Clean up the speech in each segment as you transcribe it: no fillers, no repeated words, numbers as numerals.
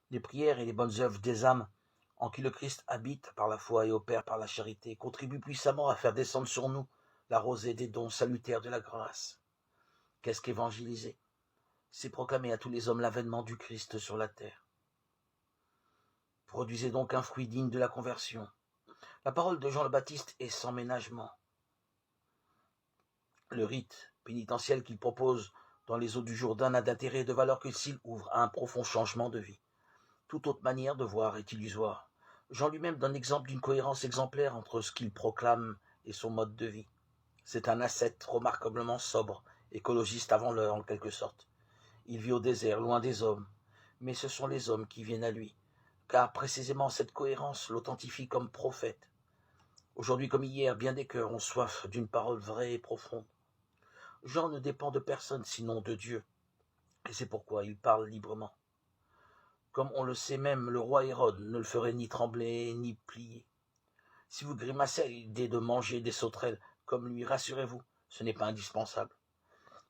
Les prières et les bonnes œuvres des âmes en qui le Christ habite par la foi et opère par la charité contribuent puissamment à faire descendre sur nous la rosée des dons salutaires de la grâce. Qu'est-ce qu'évangéliser? C'est proclamer à tous les hommes l'avènement du Christ sur la terre. Produisez donc un fruit digne de la conversion. La parole de Jean le Baptiste est sans ménagement. Le rite pénitentiel qu'il propose dans les eaux du Jourdain n'a d'intérêt et de valeur que s'il ouvre à un profond changement de vie. Toute autre manière de voir est illusoire. Jean lui-même donne l'exemple d'une cohérence exemplaire entre ce qu'il proclame et son mode de vie. C'est un ascète remarquablement sobre, écologiste avant l'heure en quelque sorte. Il vit au désert, loin des hommes, mais ce sont les hommes qui viennent à lui, car précisément cette cohérence l'authentifie comme prophète. Aujourd'hui comme hier, bien des cœurs ont soif d'une parole vraie et profonde. Jean ne dépend de personne sinon de Dieu, et c'est pourquoi il parle librement. Comme on le sait même, le roi Hérode ne le ferait ni trembler ni plier. Si vous grimacez à l'idée de manger des sauterelles comme lui, rassurez-vous, ce n'est pas indispensable.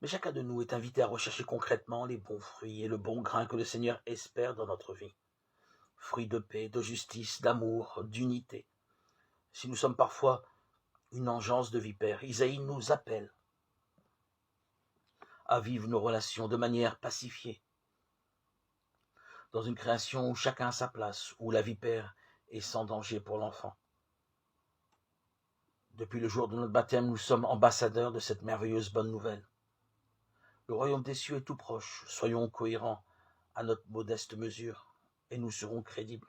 Mais chacun de nous est invité à rechercher concrètement les bons fruits et le bon grain que le Seigneur espère dans notre vie. Fruits de paix, de justice, d'amour, d'unité. Si nous sommes parfois une engeance de vipères, Isaïe nous appelle à vivre nos relations de manière pacifiée, dans une création où chacun a sa place, où la vipère est sans danger pour l'enfant. Depuis le jour de notre baptême, nous sommes ambassadeurs de cette merveilleuse bonne nouvelle. Le royaume des cieux est tout proche, soyons cohérents à notre modeste mesure, et nous serons crédibles.